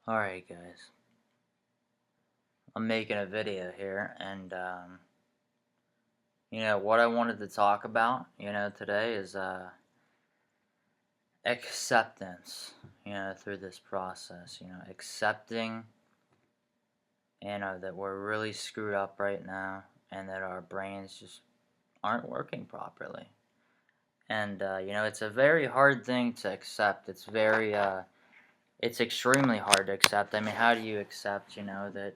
Alright guys, I'm making a video here and what I wanted to talk about, today is acceptance, through this process, accepting, that we're really screwed up right now and that our brains just aren't working properly. And it's a very hard thing to accept. It's extremely hard to accept. I mean, how do you accept, that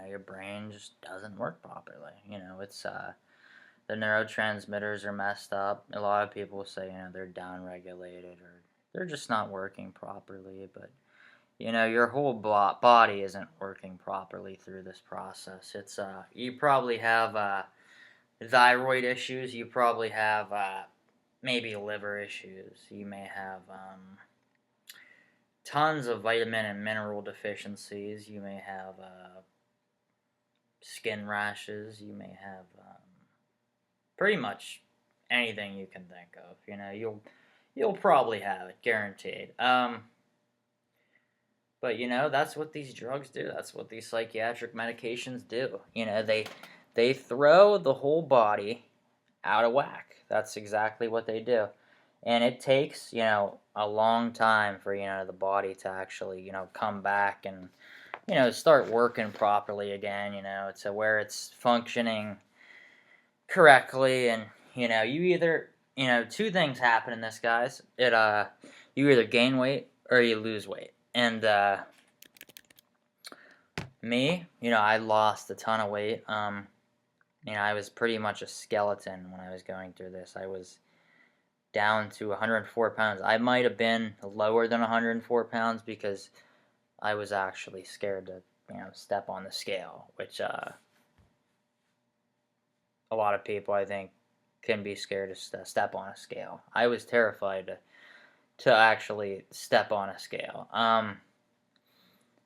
your brain just doesn't work properly? It's the neurotransmitters are messed up. A lot of people say, they're downregulated or they're just not working properly, but your whole body isn't working properly through this process. It's you probably have thyroid issues. You probably have maybe liver issues. You may have tons of vitamin and mineral deficiencies. You may have skin rashes. You may have pretty much anything you can think of. You'll probably have it, guaranteed. But that's what these drugs do. That's what these psychiatric medications do. They throw the whole body out of whack. That's exactly what they do. And it takes, a long time for, the body to actually, come back and, start working properly again, to where it's functioning correctly. And, you either, two things happen in this, guys. You either gain weight or you lose weight. And, me, I lost a ton of weight. I was pretty much a skeleton when I was going through this. I was down to 104 pounds. I might have been lower than 104 pounds because I was actually scared to, step on the scale, which a lot of people, I think, can be scared to step on a scale. I was terrified to actually step on a scale.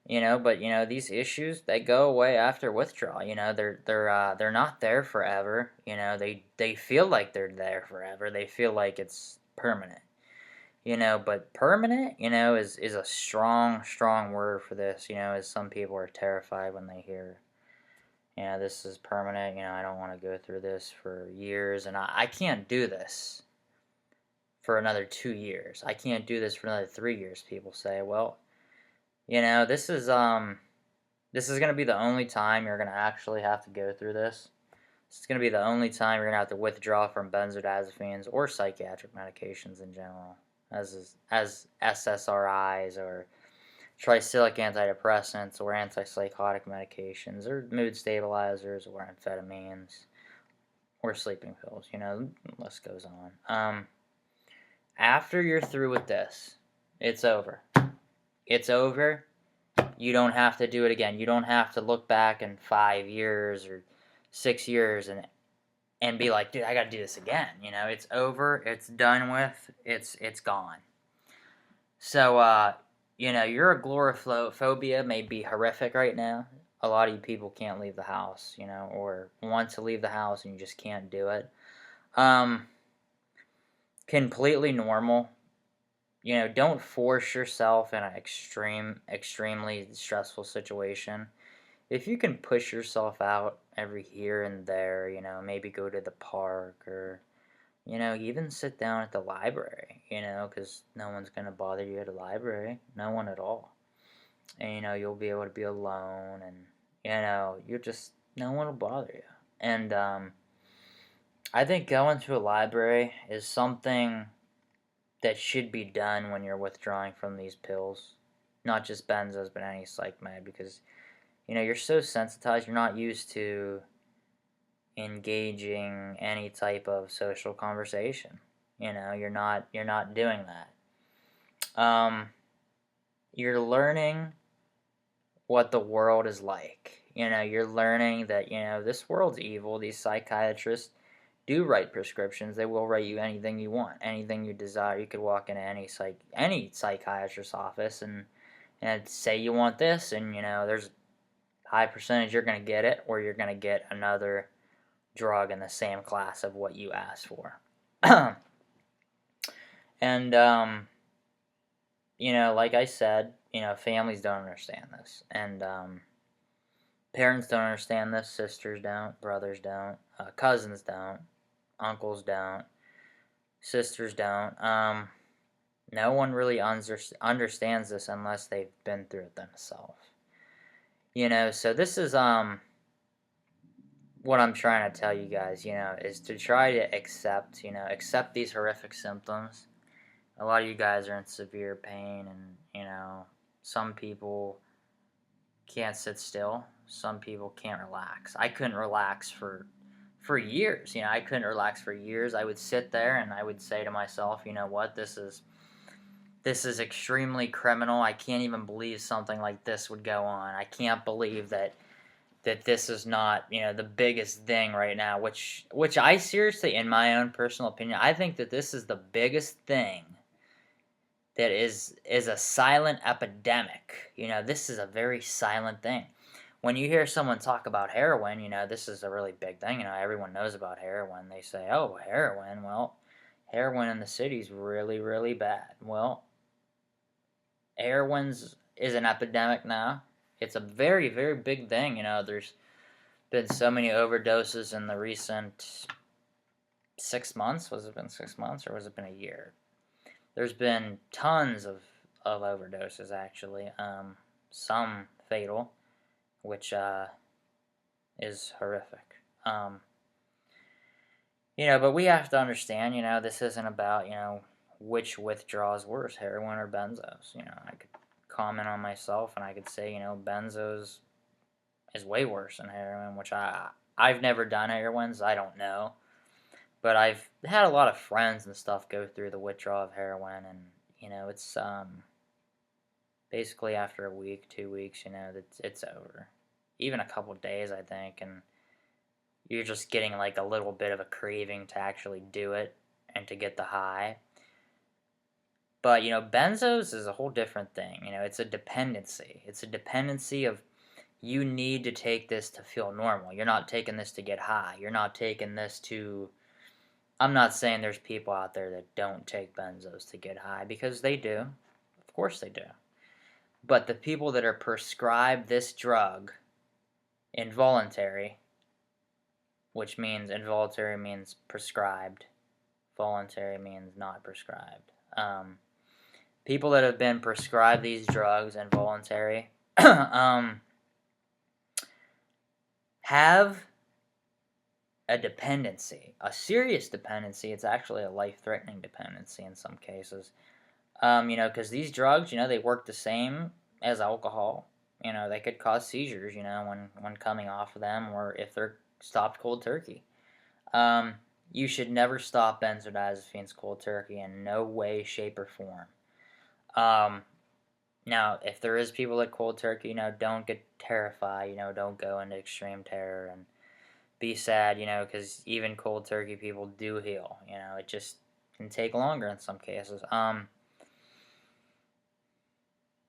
But these issues, they go away after withdrawal. They're not there forever. They feel like they're there forever. They feel like it's permanent. But permanent, is a strong word for this. As some people are terrified when they hear, this is permanent. I don't want to go through this for years, and I can't do this for another 2 years. I can't do this for another 3 years. People say, well. This is gonna be the only time you're gonna actually have to go through this. It's gonna be the only time you're gonna have to withdraw from benzodiazepines or psychiatric medications in general, as SSRIs or tricyclic antidepressants or antipsychotic medications or mood stabilizers or amphetamines or sleeping pills. The list goes on. After you're through with this, it's over. It's over. You don't have to do it again. You don't have to look back in 5 years or 6 years and be like, dude, I gotta do this again. It's over. It's done with. It's gone. So, your agoraphobia may be horrific right now. A lot of you people can't leave the house, or want to leave the house and you just can't do it. Completely normal. Don't force yourself in an extremely stressful situation. If you can push yourself out every here and there, maybe go to the park or, even sit down at the library, because no one's going to bother you at a library. No one at all. And, you'll be able to be alone and, you're just, no one will bother you. And, I think going to a library is something that should be done when you're withdrawing from these pills, not just benzos, but any psych med, because you're so sensitized. You're not used to engaging any type of social conversation. You're not doing that. You're learning what the world is like. You're learning that this world's evil. These psychiatrists do write prescriptions. They will write you anything you want, anything you desire. You could walk into any psychiatrist's office and say you want this, and there's a high percentage you're going to get it, or you're going to get another drug in the same class of what you asked for. And like I said, families don't understand this, and parents don't understand this. Sisters don't, brothers don't, cousins don't, uncles don't, sisters don't. No one really understands this unless they've been through it themselves. So this is what I'm trying to tell you guys, is to try to accept these horrific symptoms. A lot of you guys are in severe pain, and, some people can't sit still. Some people can't relax. I couldn't relax for years. I couldn't relax for years. I would sit there and I would say to myself, you know what, this is extremely criminal. I can't even believe something like this would go on. I can't believe that this is not, the biggest thing right now, which I seriously, in my own personal opinion, I think that this is the biggest thing that is a silent epidemic. This is a very silent thing. When you hear someone talk about heroin, this is a really big thing. Everyone knows about heroin. They say, oh, heroin. Well, heroin in the city is really, really bad. Well, heroin is an epidemic now. It's a very, very big thing. There's been so many overdoses in the recent 6 months. Was it been 6 months, or was it been a year? There's been tons of overdoses, actually. Some fatal, which is horrific. But we have to understand, this isn't about, which withdrawal is worse, heroin or benzos. I could comment on myself, and I could say, benzos is way worse than heroin, which I've never done heroin, so I don't know. But I've had a lot of friends and stuff go through the withdrawal of heroin, and, it's basically after a week, 2 weeks, it's over. Even a couple of days, I think, and you're just getting like a little bit of a craving to actually do it and to get the high. But, benzos is a whole different thing. It's a dependency. It's a dependency of, you need to take this to feel normal. You're not taking this to get high. You're not taking this to... I'm not saying there's people out there that don't take benzos to get high, because they do. Of course they do. But the people that are prescribed this drug, involuntary, which means involuntary means prescribed, voluntary means not prescribed. People that have been prescribed these drugs, involuntary, have a dependency, a serious dependency. It's actually a life-threatening dependency in some cases. Because these drugs, they work the same as alcohol. They could cause seizures, when coming off of them, or if they're stopped cold turkey. You should never stop benzodiazepines cold turkey in no way, shape, or form. Now, if there is people that cold turkey, don't get terrified, don't go into extreme terror and be sad, because even cold turkey people do heal. It just can take longer in some cases.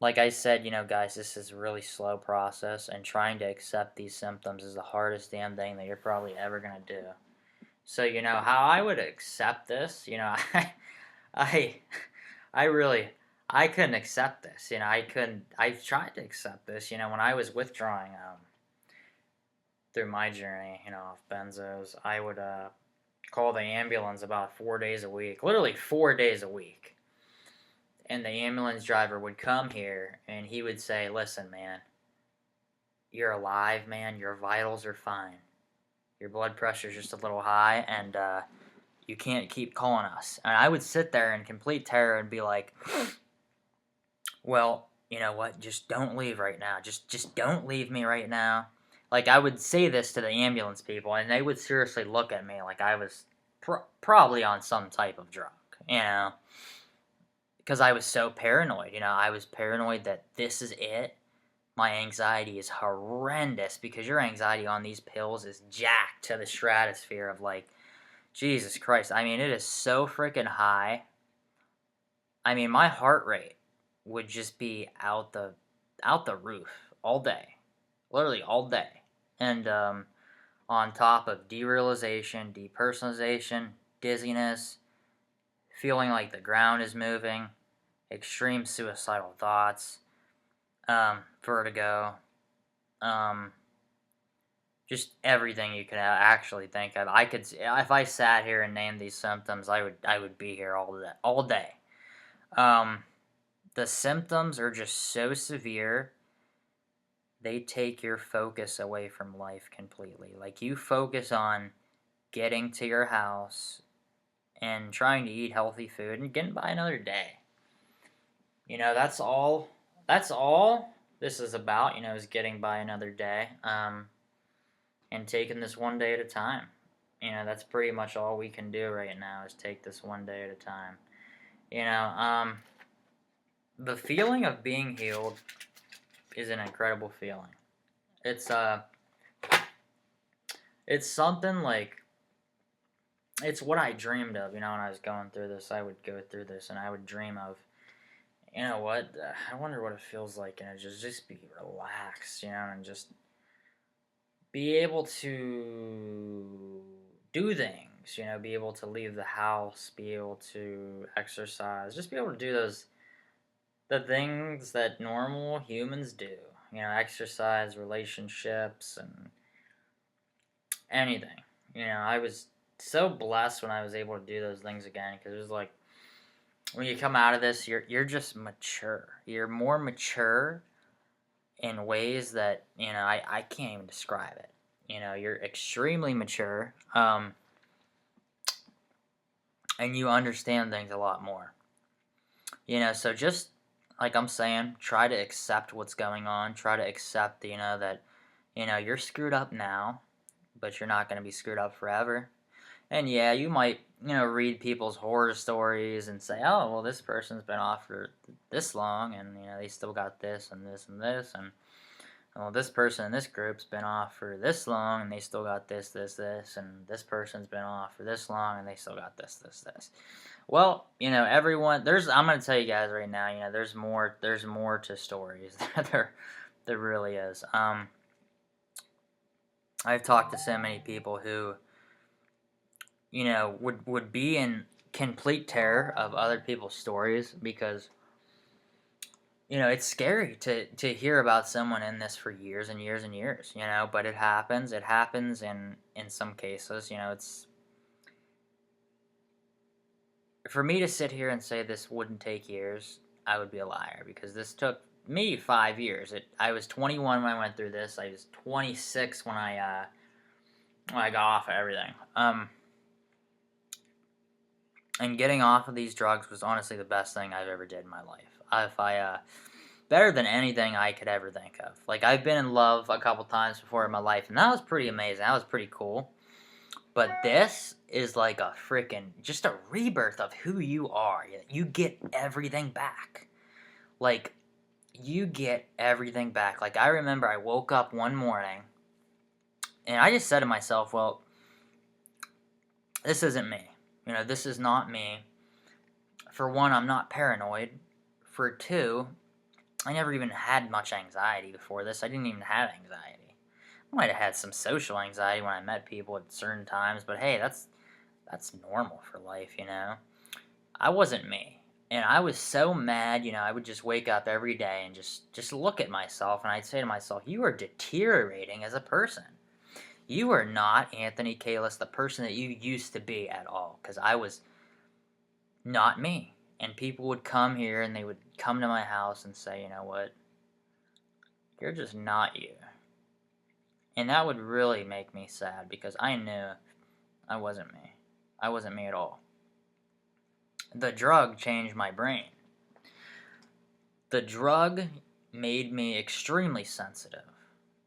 Like I said, guys, this is a really slow process, and trying to accept these symptoms is the hardest damn thing that you're probably ever going to do. So, how I would accept this, I couldn't accept this, I tried to accept this, when I was withdrawing, through my journey, off benzos, I would, call the ambulance about 4 days a week, literally 4 days a week. And the ambulance driver would come here, and he would say, listen, man, you're alive, man, your vitals are fine. Your blood pressure's just a little high, and you can't keep calling us. And I would sit there in complete terror and be like, well, you know what, just don't leave right now. Just don't leave me right now. Like, I would say this to the ambulance people, and they would seriously look at me like I was probably on some type of drug, because I was so paranoid. I was paranoid that this is it. My anxiety is horrendous, because your anxiety on these pills is jacked to the stratosphere of, like, Jesus Christ. I mean, it is so freaking high. I mean, my heart rate would just be out the roof all day. Literally all day. And on top of derealization, depersonalization, dizziness, feeling like the ground is moving, extreme suicidal thoughts, vertigo, um, just everything you could actually think of. I could, if I sat here and named these symptoms, I would be here all day. Um, the symptoms are just so severe, they take your focus away from life completely. Like, you focus on getting to your house and trying to eat healthy food and getting by another day. That's all. That's all this is about. Is getting by another day. And taking this one day at a time. That's pretty much all we can do right now is take this one day at a time. You know, um, the feeling of being healed is an incredible feeling. It's it's something like it's what I dreamed of. When I was going through this, I would go through this, and I would dream of, what? I wonder what it feels like, and just be relaxed, and just be able to do things, be able to leave the house, be able to exercise, just be able to do the things that normal humans do, exercise, relationships, and anything. I was so blessed when I was able to do those things again, because it was like, when you come out of this, you're just mature. You're more mature in ways that, I can't even describe it. You're extremely mature, and you understand things a lot more. So just like I'm saying, try to accept what's going on. Try to accept, that, you're screwed up now, but you're not going to be screwed up forever. And yeah, you might, read people's horror stories and say, oh, well, this person's been off for this long, and, they still got this and this and this, and, well, this person in this group's been off for this long, and they still got this, this, this, and this person's been off for this long, and they still got this, this, this. Well, everyone, I'm going to tell you guys right now, there's more to stories. there really is. I've talked to so many people who, would be in complete terror of other people's stories, because, it's scary to hear about someone in this for years and years and years, but it happens. It happens in some cases, it's, for me to sit here and say this wouldn't take years, I would be a liar, because this took me 5 years. I was 21 when I went through this. I was 26 when I got off of everything. And getting off of these drugs was honestly the best thing I've ever did in my life. Better than anything I could ever think of. Like, I've been in love a couple times before in my life, and that was pretty amazing. That was pretty cool. But this is like a just a rebirth of who you are. You get everything back. Like, you get everything back. Like, I remember I woke up one morning, and I just said to myself, well, this isn't me. This is not me. For one, I'm not paranoid. For two, I never even had much anxiety before this. I didn't even have anxiety. I might have had some social anxiety when I met people at certain times, but hey, that's normal for life, I wasn't me. And I was so mad, I would just wake up every day and just look at myself, and I'd say to myself, you are deteriorating as a person. You are not Anthony Kalis, the person that you used to be at all, because I was not me. And people would come here, and they would come to my house and say, you know what, you're just not you. And that would really make me sad, because I knew I wasn't me. I wasn't me at all. The drug changed my brain. The drug made me extremely sensitive.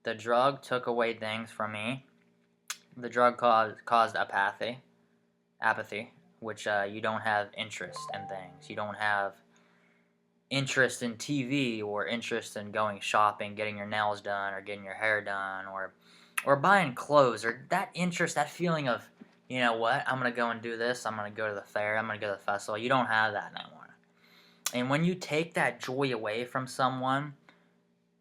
The drug took away things from me. The drug caused apathy, which you don't have interest in things. You don't have interest in TV, or interest in going shopping, getting your nails done, or getting your hair done, or buying clothes, or that interest, that feeling of, you know what, I'm going to go and do this, I'm going to go to the fair, I'm going to go to the festival. You don't have that anymore. And when you take that joy away from someone,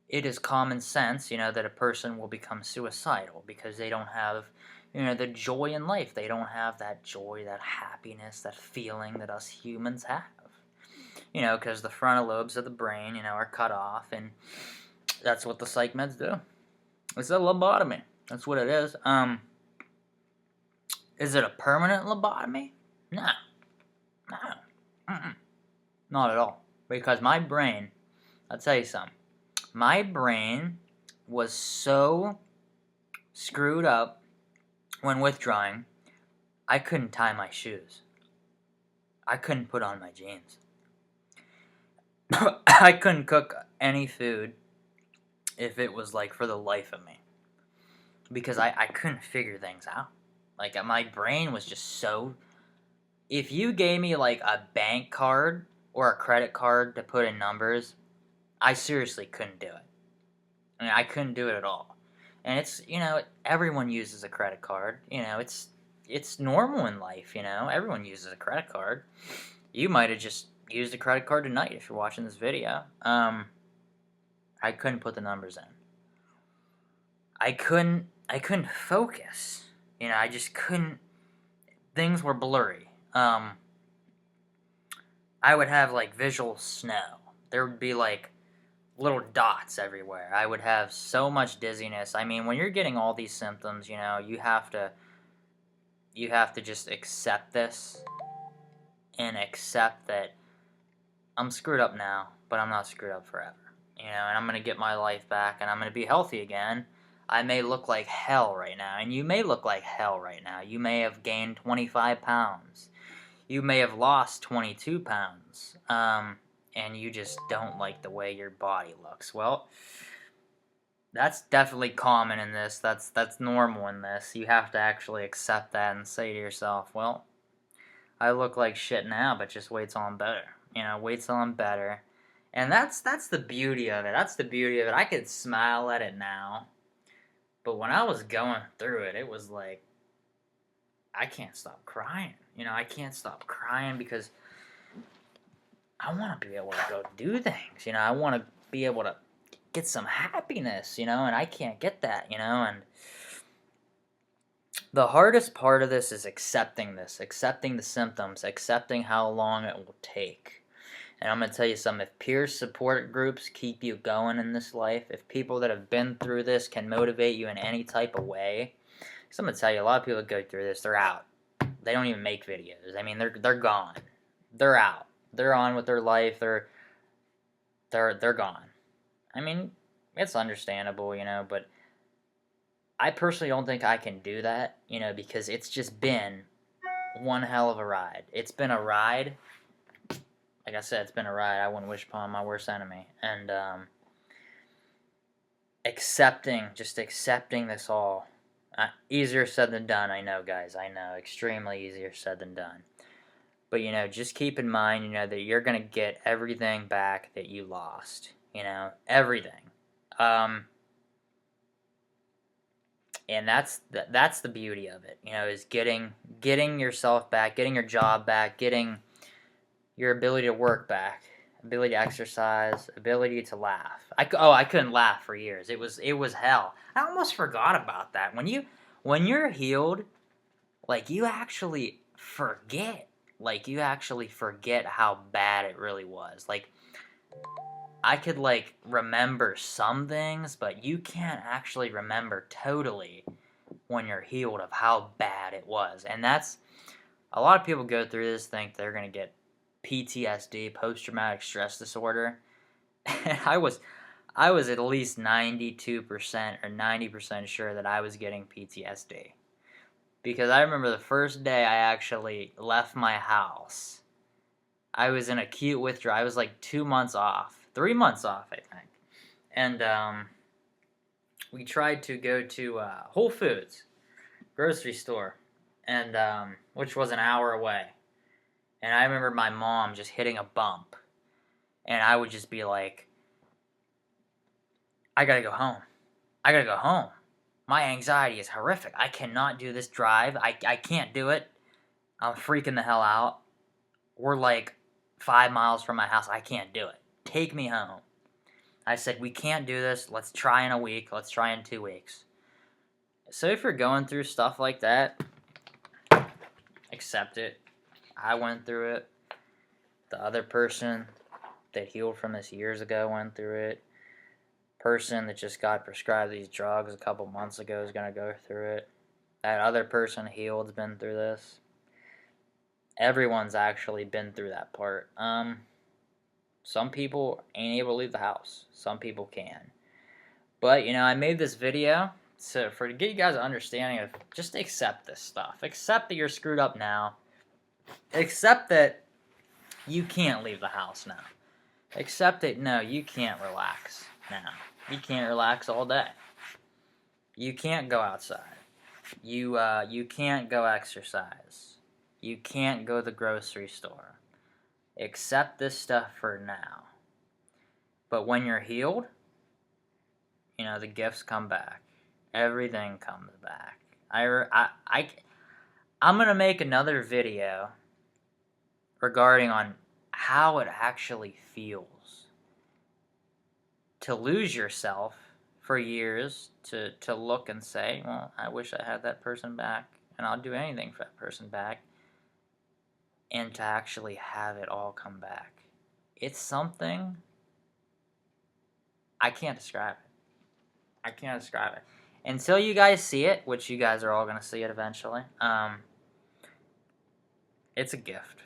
it is common sense, that a person will become suicidal, because they don't have, the joy in life. They don't have that joy, that happiness, that feeling that us humans have. You know, because the frontal lobes of the brain, you know, are cut off, and that's what the psych meds do. It's a lobotomy. That's what it is. Is it a permanent lobotomy? No. No. Mm-mm. Not at all. Because my brain, I'll tell you something. My brain was so screwed up when withdrawing, I couldn't tie my shoes. I couldn't put on my jeans. I couldn't cook any food if it was like for the life of me. Because I couldn't figure things out. Like, my brain was just so... If you gave me like a bank card or a credit card to put in numbers, I seriously couldn't do it. I mean, I couldn't do it at all. And it's, you know, everyone uses a credit card. You know, it's normal in life, you know. Everyone uses a credit card. You might have just used a credit card tonight if you're watching this video. I couldn't put the numbers in. I couldn't focus. You know, I just couldn't. Things were blurry. I would have like visual snow. There would be like little dots everywhere. I would have so much dizziness. I mean, when you're getting all these symptoms, you know, you have to just accept this and accept that I'm screwed up now, but I'm not screwed up forever. You know, and I'm going to get my life back and I'm going to be healthy again. I may look like hell right now, and you may look like hell right now. You may have gained 25 pounds. You may have lost 22 pounds. And you just don't like the way your body looks. Well, that's definitely common in this. That's normal in this. You have to actually accept that and say to yourself, well, I look like shit now, but just wait till I'm better. You know, wait till I'm better. And that's the beauty of it. That's the beauty of it. I could smile at it now. But when I was going through it, it was like, I can't stop crying. You know, I can't stop crying because I want to be able to go do things. You know, I want to be able to get some happiness, you know, and I can't get that, you know. And the hardest part of this is accepting this, accepting the symptoms, accepting how long it will take. And I'm going to tell you something, if peer support groups keep you going in this life, if people that have been through this can motivate you in any type of way, because I'm going to tell you, a lot of people that go through this, they're out. They don't even make videos. I mean, they're gone. They're out. They're on with their life. They're gone. I mean, it's understandable, you know, but I personally don't think I can do that, you know, because it's just been one hell of a ride. It's been a ride. Like I said, it's been a ride. I wouldn't wish upon my worst enemy. And accepting this all. Easier said than done, I know, guys. I know. Extremely easier said than done. But, you know, just keep in mind, you know, that you're going to get everything back that you lost. You know, everything. And that's the beauty of it, you know, is getting yourself back, getting your job back, getting your ability to work back, ability to exercise, ability to laugh. I couldn't laugh for years. It was hell. I almost forgot about that. When you're healed, like you actually forget. Like you actually forget how bad it really was. Like I could like remember some things, but you can't actually remember totally when you're healed of how bad it was. And that's a lot of people go through this, think they're going to get PTSD, post-traumatic stress disorder. And I was at least 92% or 90% sure that I was getting PTSD. Because I remember the first day I actually left my house, I was in acute withdrawal. I was like 2 months off. 3 months off, I think. And we tried to go to Whole Foods, grocery store, and which was an hour away. And I remember my mom just hitting a bump. And I would just be like, I gotta go home. I gotta go home. My anxiety is horrific. I cannot do this drive. I can't do it. I'm freaking the hell out. We're like 5 miles from my house. I can't do it. Take me home. I said, we can't do this. Let's try in a week. Let's try in 2 weeks. So if you're going through stuff like that, accept it. I went through it. The other person that healed from this years ago went through it. Person that just got prescribed these drugs a couple months ago is going to go through it. That other person healed's been through this. Everyone's actually been through that part. Some people ain't able to leave the house. Some people can. But, I made this video to get you guys an understanding of just accept this stuff. Accept that you're screwed up now. Accept that you can't leave the house now. Accept that, no, you can't relax now. You can't relax all day. You can't go outside. You can't go exercise. You can't go to the grocery store. Accept this stuff for now. But when you're healed, the gifts come back. Everything comes back. I'm going to make another video regarding on how it actually feels to lose yourself for years, to look and say, well, I wish I had that person back, and I'll do anything for that person back, and to actually have it all come back. It's something I can't describe it. I can't describe it. Until you guys see it, which you guys are all going to see it eventually, it's a gift.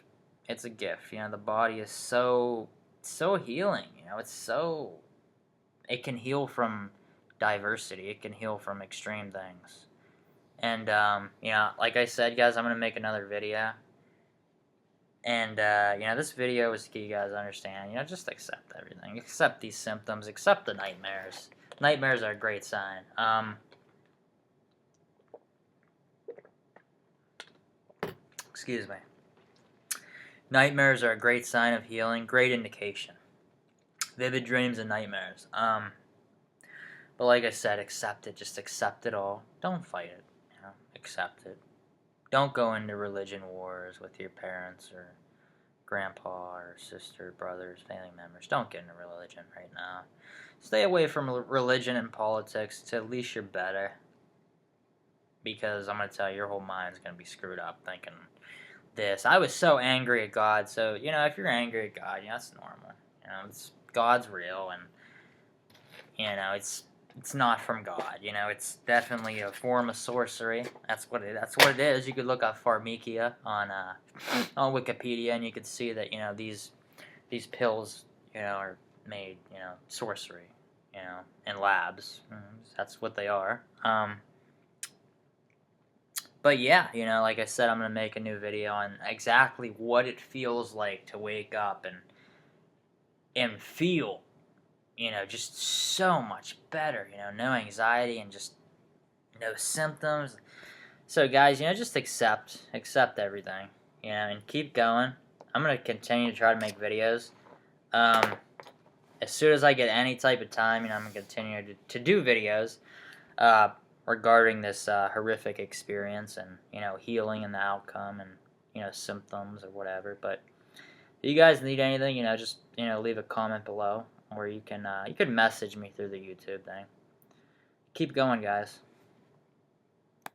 It's a gift. The body is so healing. It can heal from diversity. It can heal from extreme things. And, like I said, guys, I'm going to make another video. And, this video is to get you guys to understand, just accept everything. Accept these symptoms. Accept the nightmares. Nightmares are a great sign. Excuse me. Nightmares are a great sign of healing. Great indication. Vivid dreams and nightmares. But like I said, accept it. Just accept it all. Don't fight it. Accept it. Don't go into religion wars with your parents or grandpa or sister, brothers, family members. Don't get into religion right now. Stay away from religion and politics till at least you're better. Because I'm going to tell you, your whole mind's going to be screwed up thinking this. I was so angry at God. So, if you're angry at God, that's normal. God's real, and, it's not from God. It's definitely a form of sorcery. That's what it is. You could look up pharmakia on Wikipedia, and you could see that these pills are made sorcery in labs. That's what they are. But yeah, like I said, I'm gonna make a new video on exactly what it feels like to wake up and feel just so much better, no anxiety and just no symptoms. So guys, just accept everything, and keep going. I'm going to continue to try to make videos. As soon as I get any type of time, I'm going to continue to do videos regarding this horrific experience and, healing and the outcome and, symptoms or whatever. But if you guys need anything, just, leave a comment below. Or you can message me through the YouTube thing. Keep going, guys.